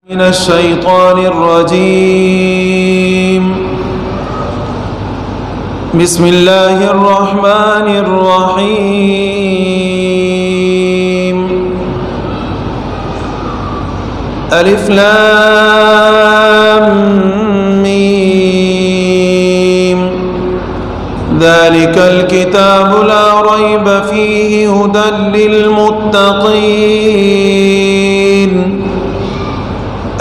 من الشيطان الرجيم. بسم الله الرحمن الرحيم. ألف لام ميم. ذلك الكتاب لا ريب فيه هدى للمتقين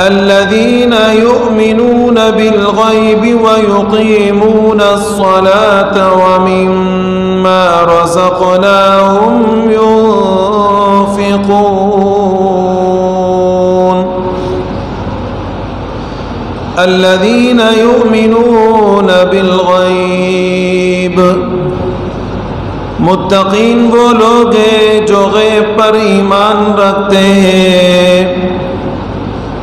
الذين يؤمنون بالغيب ويقيمون الصلاة ومما رزقناهم ينفقون. الذين يؤمنون بالغيب، متقین وہ لوگ ہیں جو غیب پر ایمان رکھتے ہیں.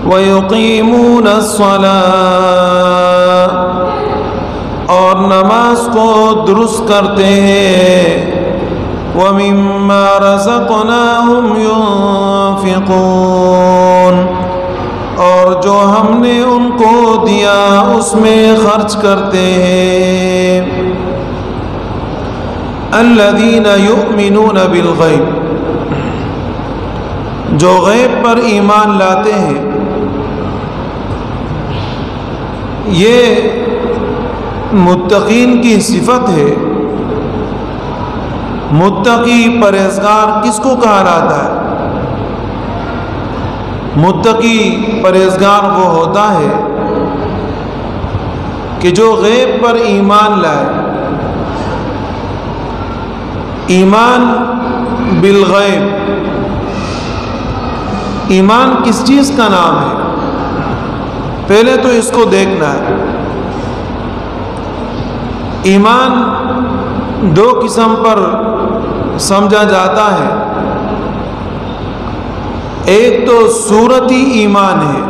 وَيُقِيمُونَ الصَّلَاةَ، اور نماز کو درست کرتے ہیں. وَمِمَّا رَزَقْنَاهُمْ يُنفِقُونَ، اور جو ہم نے ان کو دیا اس میں خرچ کرتے ہیں. الَّذِينَ يُؤْمِنُونَ بِالْغَيْبِ، جو غیب پر ایمان لاتے ہیں. یہ متقین کی صفت ہے. متقی پرہیزگار کس کو کہا جاتا ہے؟ متقی پرہیزگار وہ ہوتا ہے کہ جو غیب پر ایمان لائے. ایمان بالغیب، ایمان کس چیز کا نام ہے؟ پہلے تو اس کو دیکھنا ہے. ایمان دو قسم پر سمجھا جاتا ہے. ایک تو صورتی ایمان ہے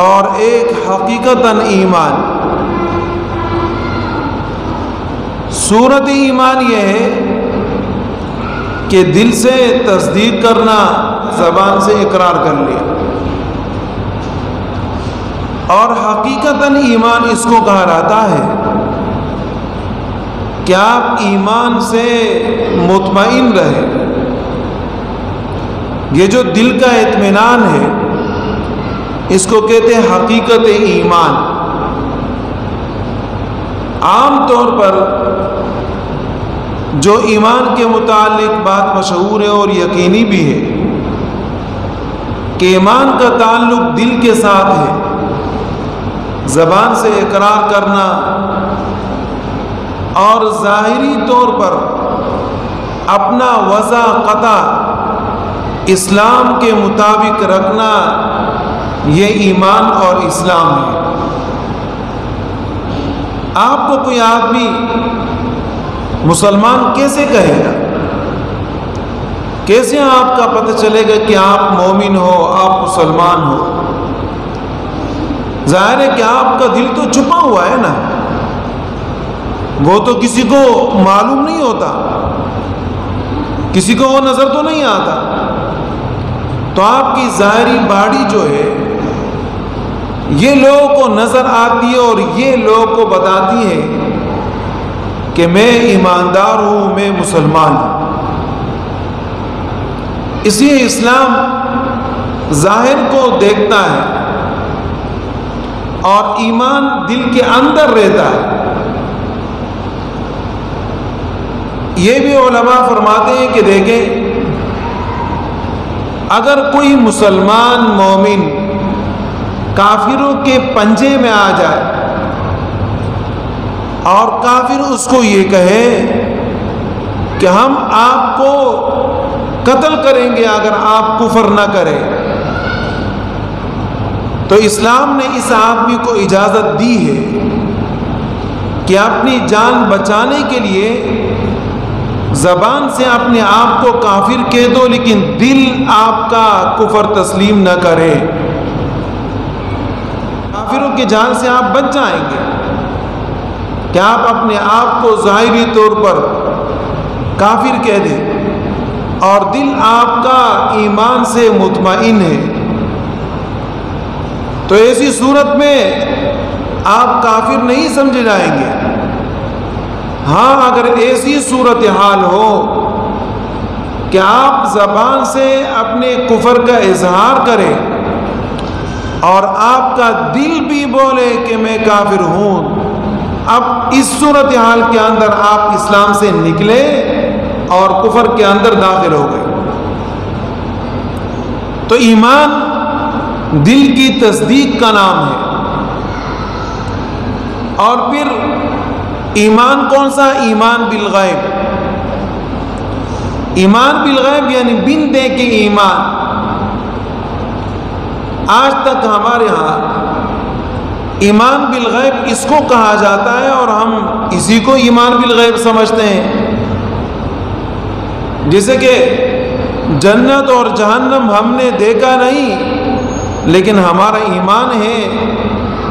اور ایک حقیقتاً ایمان. صورتی ایمان یہ ہے کہ دل سے تصدیق کرنا، زبان سے اقرار کر لیا. اور حقیقتاً ایمان اس کو کہا جاتا ہے کہ آپ ایمان سے مطمئن رہیں. یہ جو دل کا اطمینان ہے اس کو کہتے ہیں حقیقت ایمان. عام طور پر جو ایمان کے متعلق بات مشہور ہے اور یقینی بھی ہے کہ ایمان کا تعلق دل کے ساتھ ہے. زبان سے اقرار کرنا اور ظاہری طور پر اپنا وضع قطع اسلام کے مطابق رکھنا، یہ ایمان اور اسلام ہے. آپ کو کوئی آدمی مسلمان کیسے کہے گا؟ کیسے آپ کا پتہ چلے گا کہ آپ مومن ہو، آپ مسلمان ہو؟ ظاہر ہے کہ آپ کا دل تو چھپا ہوا ہے نا، وہ تو کسی کو معلوم نہیں ہوتا، کسی کو وہ نظر تو نہیں آتا. تو آپ کی ظاہری باڈی جو ہے یہ لوگوں کو نظر آتی ہے اور یہ لوگوں کو بتاتی ہے کہ میں ایماندار ہوں، میں مسلمان ہوں. اس لیے اسلام ظاہر کو دیکھتا ہے اور ایمان دل کے اندر رہتا ہے. یہ بھی علماء فرماتے ہیں کہ دیکھیں، اگر کوئی مسلمان مومن کافروں کے پنجے میں آ جائے اور کافر اس کو یہ کہے کہ ہم آپ کو قتل کریں گے اگر آپ کفر نہ کریں، تو اسلام نے اس آدمی کو اجازت دی ہے کہ اپنی جان بچانے کے لیے زبان سے اپنے آپ کو کافر کہہ دو لیکن دل آپ کا کفر تسلیم نہ کرے. کافروں کی جان سے آپ بچ جائیں گے کہ آپ اپنے آپ کو ظاہری طور پر کافر کہہ دیں اور دل آپ کا ایمان سے مطمئن ہے تو ایسی صورت میں آپ کافر نہیں سمجھے جائیں گے۔ ہاں اگر ایسی صورتحال ہو کہ آپ زبان سے اپنے کفر کا اظہار کریں اور آپ کا دل بھی بولے کہ میں کافر ہوں، اب اس صورتحال کے اندر آپ اسلام سے نکلے اور کفر کے اندر داخل ہو گئے۔ تو ایمان دل کی تصدیق کا نام ہے۔ اور پھر ایمان کون سا؟ ایمان بالغیب۔ ایمان بالغیب یعنی بن دیکھے ایمان۔ آج تک ہمارے ہاں ایمان بالغیب اس کو کہا جاتا ہے اور ہم اسی کو ایمان بالغیب سمجھتے ہیں، جیسے کہ جنت اور جہنم ہم نے دیکھا نہیں، لیکن ہمارا ایمان ہے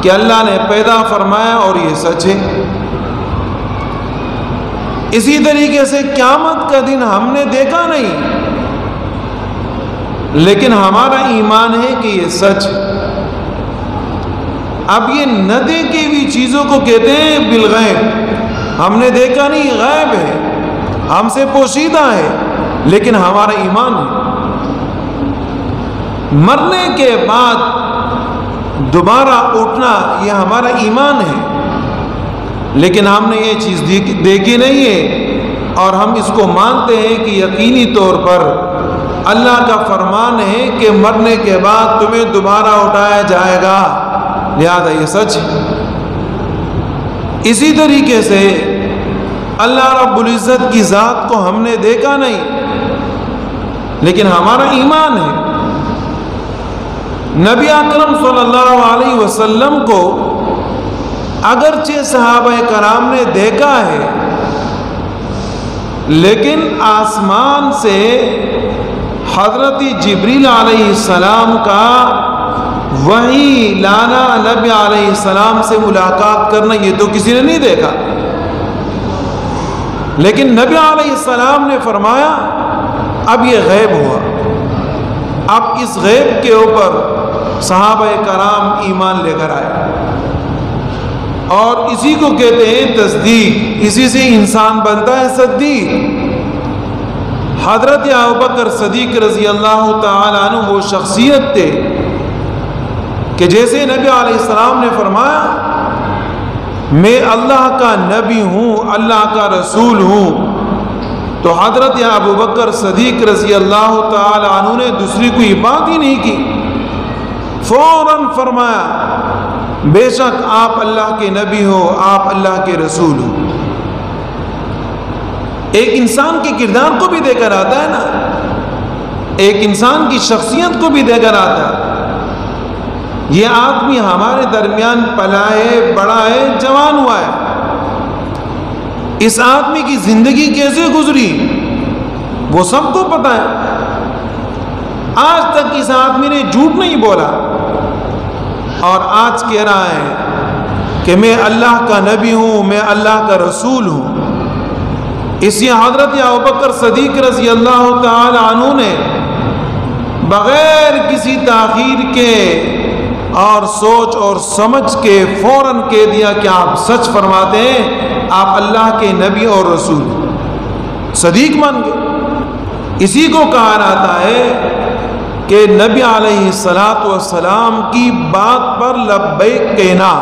کہ اللہ نے پیدا فرمایا اور یہ سچ ہے۔ اسی طریقے سے قیامت کا دن ہم نے دیکھا نہیں، لیکن ہمارا ایمان ہے کہ یہ سچ ہے۔ اب یہ نہ دیکھی ہوئی چیزوں کو کہتے ہیں بالغیب۔ ہم نے دیکھا نہیں، غیب ہے، ہم سے پوشیدہ ہے، لیکن ہمارا ایمان ہے۔ مرنے کے بعد دوبارہ اٹھنا یہ ہمارا ایمان ہے، لیکن ہم نے یہ چیز دیکھی نہیں ہے اور ہم اس کو مانتے ہیں کہ یقینی طور پر اللہ کا فرمان ہے کہ مرنے کے بعد تمہیں دوبارہ اٹھایا جائے گا، لہذا یہ سچ ہے۔ اسی طریقے سے اللہ رب العزت کی ذات کو ہم نے دیکھا نہیں، لیکن ہمارا ایمان ہے۔ نبی اکرم صلی اللہ علیہ وسلم کو اگرچہ صحابہ کرام نے دیکھا ہے، لیکن آسمان سے حضرت جبریل علیہ السلام کا وحی لانا، نبی علیہ السلام سے ملاقات کرنا، یہ تو کسی نے نہیں دیکھا۔ لیکن نبی علیہ السلام نے فرمایا اب یہ غیب ہوا، اب اس غیب کے اوپر صحابہ کرام ایمان لے کر آئے، اور اسی کو کہتے ہیں تصدیق۔ اسی سے انسان بنتا ہے صدیق۔ حضرت ابوبکر صدیق رضی اللہ تعالی عنہ وہ شخصیت تھے کہ جیسے نبی علیہ السلام نے فرمایا میں اللہ کا نبی ہوں، اللہ کا رسول ہوں، تو حضرت ابوبکر صدیق رضی اللہ تعالی عنہ نے دوسری کوئی بات ہی نہیں کی، فوراً فرمایا بے شک آپ اللہ کے نبی ہو، آپ اللہ کے رسول ہو۔ ایک انسان کے کردار کو بھی دے کر آتا ہے نا، ایک انسان کی شخصیت کو بھی دے کر آتا ہے۔ یہ آدمی ہمارے درمیان پلا ہے، بڑا ہے، جوان ہوا ہے، اس آدمی کی زندگی کیسے گزری وہ سب کو پتہ ہے۔ آج تک اس آدمی نے جھوٹ نہیں بولا، اور آج کہہ رہا ہے کہ میں اللہ کا نبی ہوں، میں اللہ کا رسول ہوں۔ اسی حضرت ابوبکر صدیق رضی اللہ تعالی عنہ نے بغیر کسی تاخیر کے اور سوچ اور سمجھ کے فوراً کہہ دیا کہ آپ سچ فرماتے ہیں، آپ اللہ کے نبی اور رسول ہیں، صدیق مان گئے۔ اسی کو کہا جاتا ہے کہ نبی علیہ الصلاۃ والسلام کی بات پر لبیک کہنا۔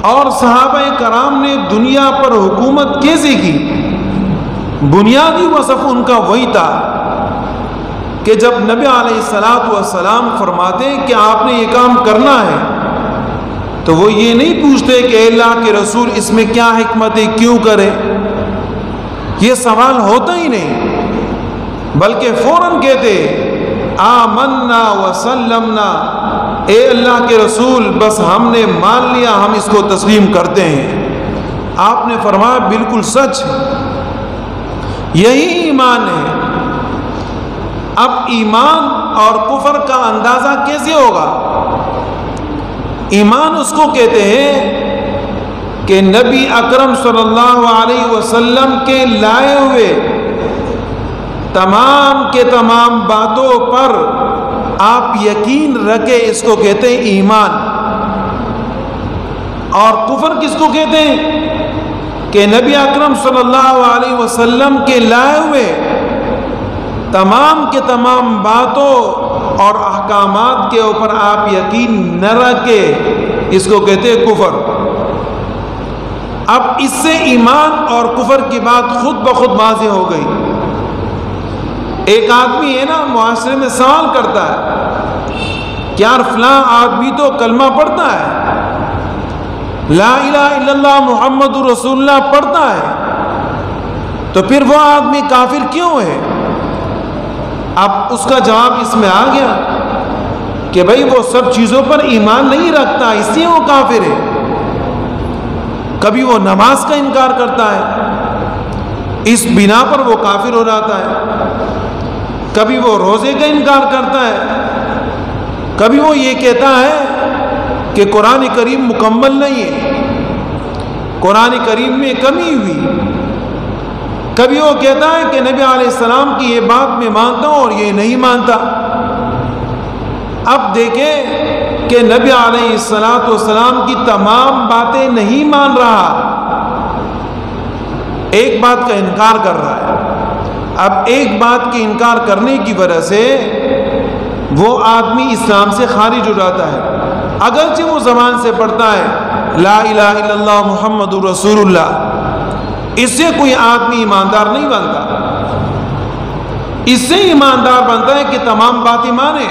اور صحابہ کرام نے دنیا پر حکومت کیسے کی؟ بنیادی وصف ان کا وہی تھا کہ جب نبی علیہ الصلاۃ والسلام فرماتے کہ آپ نے یہ کام کرنا ہے، تو وہ یہ نہیں پوچھتے کہ اللہ کے رسول اس میں کیا حکمت ہے، کیوں کرے، یہ سوال ہوتا ہی نہیں، بلکہ فوراً کہتے آمنا وسلمنا، اے اللہ کے رسول بس ہم نے مان لیا، ہم اس کو تسلیم کرتے ہیں۔ آپ نے فرمایا بالکل سچ، یہی ایمان ہے۔ اب ایمان اور کفر کا اندازہ کیسے ہوگا؟ ایمان اس کو کہتے ہیں کہ نبی اکرم صلی اللہ علیہ وسلم کے لائے ہوئے تمام کے تمام باتوں پر آپ یقین رکھے، اس کو کہتے ہیں ایمان۔ اور کفر کس کو کہتے ہیں؟ کہ نبی اکرم صلی اللہ علیہ وسلم کے لائے ہوئے تمام کے تمام باتوں اور احکامات کے اوپر آپ یقین نہ رکھے، اس کو کہتے ہیں کفر۔ اب اس سے ایمان اور کفر کی بات خود بخود واضح ہو گئی۔ ایک آدمی ہے نا، معاشرے میں سوال کرتا ہے کہ یار فلاں آدمی تو کلمہ پڑھتا ہے، لا الہ الا اللہ محمد رسول اللہ پڑھتا ہے، تو پھر وہ آدمی کافر کیوں ہے؟ اب اس کا جواب اس میں آ گیا کہ بھئی وہ سب چیزوں پر ایمان نہیں رکھتا، اس لیے وہ کافر ہے۔ کبھی وہ نماز کا انکار کرتا ہے، اس بنا پر وہ کافر ہو جاتا ہے۔ کبھی وہ روزے کا انکار کرتا ہے، کبھی وہ یہ کہتا ہے کہ قرآن کریم مکمل نہیں ہے، قرآن کریم میں کمی ہوئی۔ کبھی وہ کہتا ہے کہ نبی علیہ السلام کی یہ بات میں مانتا ہوں اور یہ نہیں مانتا۔ اب دیکھیں کہ نبی علیہ السلام کی تمام باتیں نہیں مان رہا، ایک بات کا انکار کر رہا ہے۔ اب ایک بات کے انکار کرنے کی وجہ سے وہ آدمی اسلام سے خارج ہو جاتا ہے، اگرچہ وہ زبان سے پڑھتا ہے لا الہ الا اللہ محمد رسول اللہ، اس سے کوئی آدمی ایماندار نہیں بنتا۔ اس سے ایماندار بنتا ہے کہ تمام باتیں مانے۔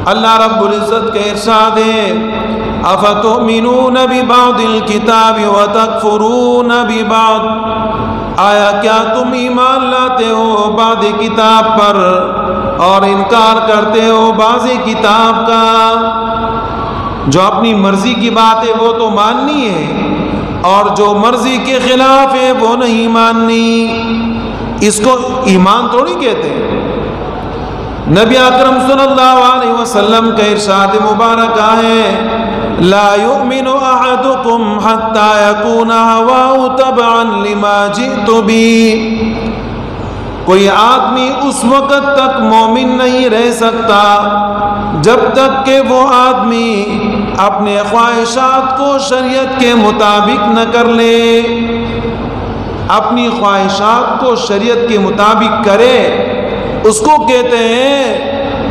اللہ رب العزت کے ارشاد ہے افتؤمنون ببعض الکتاب وتکفرون ببعض، آیا کیا تم ایمان لاتے ہو بعض کتاب پر اور انکار کرتے ہو بعض کتاب کا؟ جو اپنی مرضی کی بات ہے وہ تو ماننی ہے، اور جو مرضی کے خلاف ہے وہ نہیں ماننی، اس کو ایمان تھوڑی کہتے ہیں۔ نبی اکرم صلی اللہ علیہ وسلم کا ارشاد مبارکہ ہے لا یؤمن احدکم حتی یکون ہواہ تبعا لما جئت بی، کوئی آدمی اس وقت تک مومن نہیں رہ سکتا جب تک کہ وہ آدمی اپنے خواہشات کو شریعت کے مطابق نہ کر لے۔ اپنی خواہشات کو شریعت کے مطابق کرے، اس کو کہتے ہیں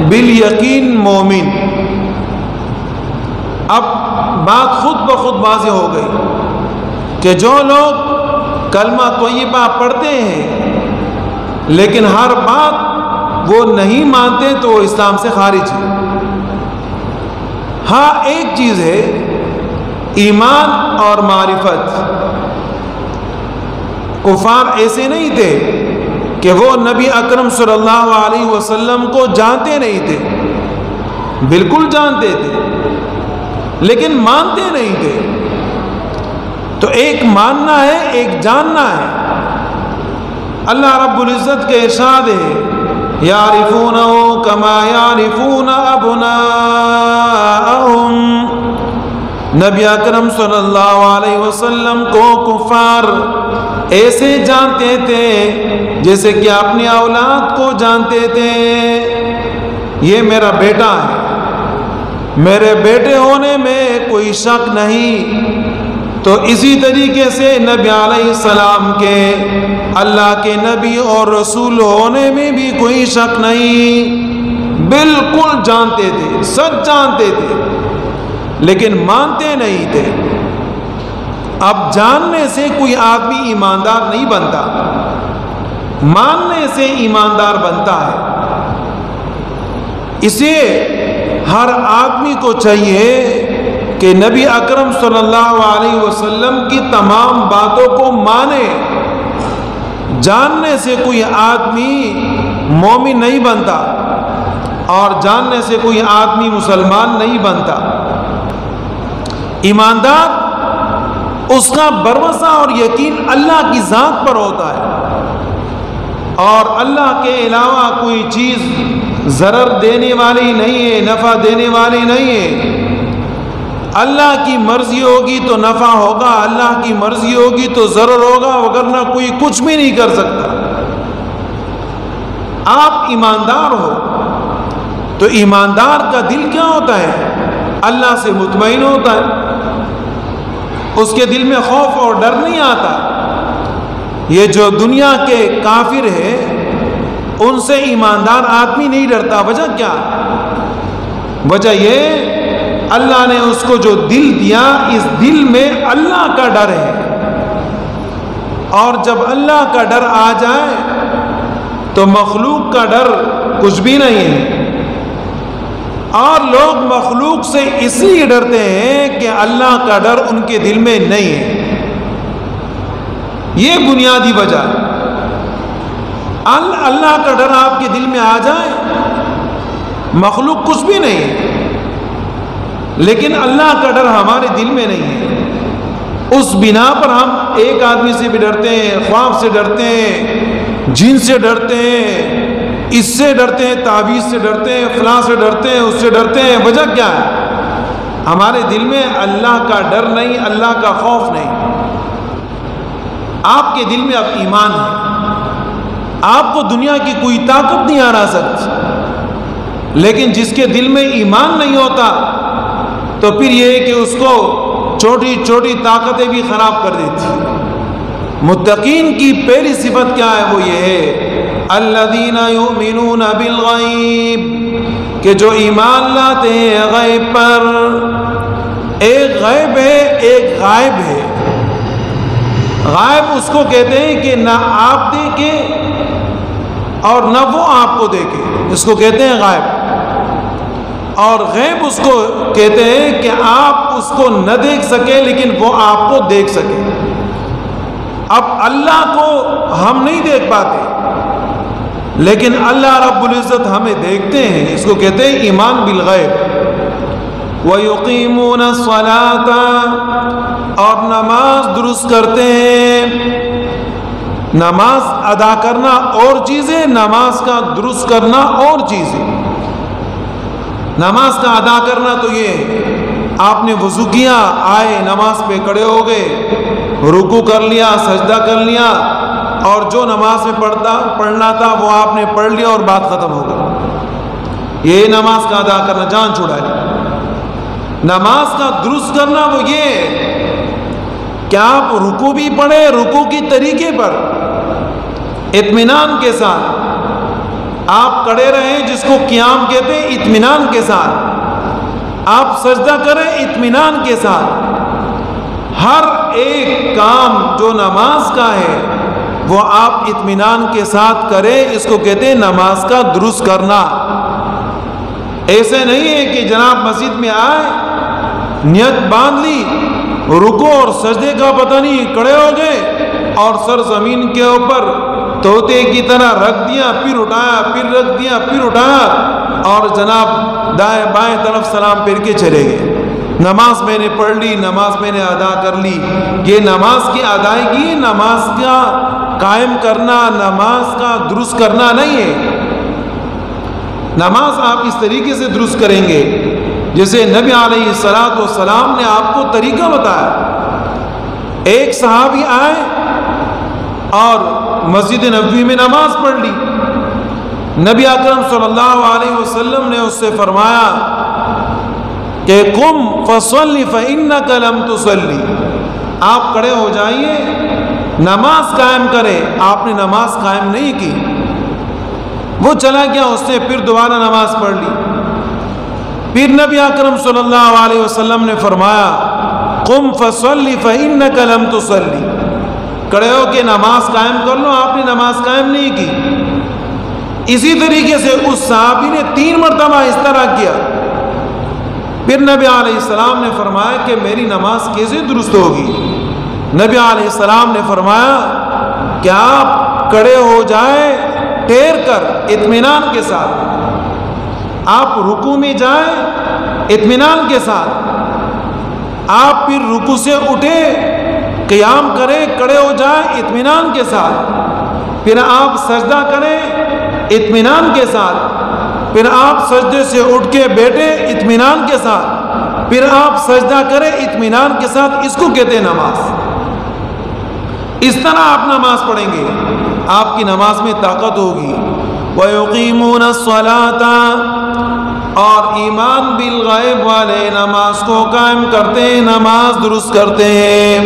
بالیقین مومن۔ اب بات خود بخود واضح ہو گئی کہ جو لوگ کلمہ طیبہ پڑھتے ہیں لیکن ہر بات وہ نہیں مانتے تو وہ اسلام سے خارج ہے۔ ہاں ایک چیز ہے ایمان اور معرفت، کفار ایسے نہیں تھے کہ وہ نبی اکرم صلی اللہ علیہ وسلم کو جانتے نہیں تھے، بالکل جانتے تھے لیکن مانتے نہیں تھے۔ تو ایک ماننا ہے، ایک جاننا ہے۔ اللہ رب العزت کے ارشاد ہے یعرفونہ کما یعرفون ابناءہم، نبی اکرم صلی اللہ علیہ وسلم کو کفار ایسے جانتے تھے جیسے کہ اپنی اولاد کو جانتے تھے۔ یہ میرا بیٹا ہے، میرے بیٹے ہونے میں کوئی شک نہیں۔ تو اسی طریقے سے نبی علیہ السلام کے اللہ کے نبی اور رسول ہونے میں بھی کوئی شک نہیں، بالکل جانتے تھے، سچ جانتے تھے لیکن مانتے نہیں تھے۔ اب جاننے سے کوئی آدمی ایماندار نہیں بنتا، ماننے سے ایماندار بنتا ہے۔ اسے ہر آدمی کو چاہیے کہ نبی اکرم صلی اللہ علیہ وسلم کی تمام باتوں کو مانے۔ جاننے سے کوئی آدمی مومن نہیں بنتا اور جاننے سے کوئی آدمی مسلمان نہیں بنتا۔ ایماندار اس کا بھروسہ اور یقین اللہ کی ذات پر ہوتا ہے اور اللہ کے علاوہ کوئی چیز ضرر دینے والی نہیں ہے، نفع دینے والی نہیں ہے۔ اللہ کی مرضی ہوگی تو نفع ہوگا، اللہ کی مرضی ہوگی تو ضرر ہوگا، وگرنہ کوئی کچھ بھی نہیں کر سکتا۔ آپ ایماندار ہو تو ایماندار کا دل کیا ہوتا ہے؟ اللہ سے مطمئن ہوتا ہے، اس کے دل میں خوف اور ڈر نہیں آتا۔ یہ جو دنیا کے کافر ہے ان سے ایماندار آدمی نہیں ڈرتا۔ وجہ کیا؟ وجہ یہ اللہ نے اس کو جو دل دیا، اس دل میں اللہ کا ڈر ہے، اور جب اللہ کا ڈر آ جائے تو مخلوق کا ڈر کچھ بھی نہیں ہے۔ اور لوگ مخلوق سے اس لیے ڈرتے ہیں کہ اللہ کا ڈر ان کے دل میں نہیں ہے، یہ بنیادی وجہ۔ اللہ کا ڈر آپ کے دل میں آ جائے، مخلوق کچھ بھی نہیں ہے، لیکن اللہ کا ڈر ہمارے دل میں نہیں ہے، اس بنا پر ہم ایک آدمی سے بھی ڈرتے ہیں، خواب سے ڈرتے ہیں، جن سے ڈرتے ہیں، اس سے ڈرتے ہیں، تعویذ سے ڈرتے ہیں، فلاں سے ڈرتے ہیں، اس سے ڈرتے ہیں۔ وجہ کیا ہے؟ ہمارے دل میں اللہ کا ڈر نہیں، اللہ کا خوف نہیں۔ آپ کے دل میں اب ایمان ہے، آپ کو دنیا کی کوئی طاقت نہیں ہرا سکتی، لیکن جس کے دل میں ایمان نہیں ہوتا تو پھر یہ ہے کہ اس کو چھوٹی چھوٹی طاقتیں بھی خراب کر دیتی۔ متقین کی پہلی صفت کیا ہے؟ وہ یہ ہے الذین یؤمنون بالغیب، کہ جو ایمان لاتے ہیں غیب پر۔ ایک غیب ہے، ایک غائب ہے۔ غائب اس کو کہتے ہیں کہ نہ آپ دیکھیں اور نہ وہ آپ کو دیکھے، اس کو کہتے ہیں غائب۔ اور غیب اس کو کہتے ہیں کہ آپ اس کو نہ دیکھ سکے لیکن وہ آپ کو دیکھ سکے۔ اب اللہ کو ہم نہیں دیکھ پاتے، لیکن اللہ رب العزت ہمیں دیکھتے ہیں، اس کو کہتے ہیں ایمان بالغیب۔ وَيُقِيمُونَ الصَّلَاةَ، اور نماز درست کرتے ہیں۔ نماز ادا کرنا اور چیزیں، نماز کا درست کرنا اور چیزیں۔ نماز کا ادا کرنا تو یہ آپ نے وضو کیا، آئے نماز پہ کھڑے ہو گئے، رکوع کر لیا، سجدہ کر لیا، اور جو نماز میں پڑھنا تھا وہ آپ نے پڑھ لیا اور بات ختم ہو گئی۔ یہ نماز کا ادا کرنا، جان چھڑا لیا۔ نماز کا درست کرنا وہ یہ کہ آپ رکوع بھی پڑھیں، رکوع کی طریقے پر اطمینان کے ساتھ آپ کھڑے رہیں، جس کو قیام کہتے ہیں، اطمینان کے ساتھ آپ سجدہ کریں، اطمینان کے ساتھ۔ ہر ایک کام جو نماز کا ہے وہ آپ اطمینان کے ساتھ کریں، اس کو کہتے ہیں نماز کا درست کرنا۔ ایسے نہیں ہے کہ جناب مسجد میں آئے، نیت باندھ لی، رکوع اور سجدے کا پتہ نہیں، کھڑے ہو گئے اور سر زمین کے اوپر طوطے کی طرح رکھ دیا، پھر اٹھایا، پھر رکھ دیا، پھر اٹھایا، اور جناب دائیں بائیں طرف سلام پھیر کے چلے گئے۔ نماز میں نے پڑھ لی، نماز میں نے ادا کر لی۔ یہ نماز کی ادائیگی، نماز کا قائم کرنا، نماز کا درست کرنا نہیں ہے۔ نماز آپ اس طریقے سے درست کریں گے جیسے نبی علیہ السلام نے آپ کو طریقہ بتایا۔ ایک صحابی آئے اور مسجد نبوی میں نماز پڑھ لی۔ نبی اکرم صلی اللہ علیہ وسلم نے اس سے فرمایا کہ قم فصلی فإنک لم تصلی، آپ کھڑے ہو جائیے، نماز قائم کرے۔ آپ نے نماز قائم نہیں کی۔ وہ چلا گیا، اس نے پھر دوبارہ نماز پڑھ لی۔ پھر نبی اکرم صلی اللہ علیہ وسلم نے فرمایا قم فصلی فإنک لم تصلی، کھڑے ہو کے نماز قائم کر لو، آپ نے نماز قائم نہیں کی۔ اسی طریقے سے اس صحابی نے 3 مرتبہ اس طرح کیا۔ پھر نبی علیہ السلام نے فرمایا کہ میری نماز کیسے درست ہوگی؟ نبی علیہ السلام نے فرمایا کہ آپ کھڑے ہو جائیں ٹھہر کر اطمینان کے ساتھ، آپ رکوع میں جائیں اطمینان کے ساتھ، آپ پھر رکوع سے اٹھے، قیام کریں، کھڑے ہو جائیں اطمینان کے ساتھ، پھر آپ سجدہ کریں اطمینان کے ساتھ، پھر آپ سجدے سے اٹھ کے بیٹھے اطمینان کے ساتھ، پھر آپ سجدہ کریں اطمینان کے ساتھ۔ اس کو کہتے ہیں نماز۔ اس طرح آپ نماز پڑھیں گے، آپ کی نماز میں طاقت ہوگی۔ وَيُقِيمُونَ الصَّلَاةَ، اور ایمان بالغیب والے نماز کو قائم کرتے ہیں، نماز درست کرتے ہیں۔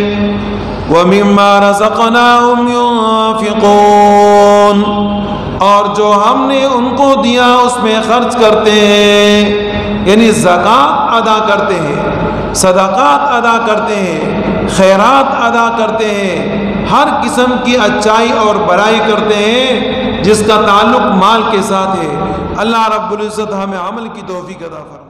وَمِمَّا رَزَقْنَاهُمْ يُنْفِقُونَ، اور جو ہم نے ان کو دیا اس میں خرچ کرتے ہیں، یعنی زکوٰۃ ادا کرتے ہیں، صدقات ادا کرتے ہیں، خیرات ادا کرتے ہیں، ہر قسم کی اچائی اور برائی کرتے ہیں جس کا تعلق مال کے ساتھ ہے۔ اللہ رب العزت ہمیں عمل کی توفیق عطا فرمائے۔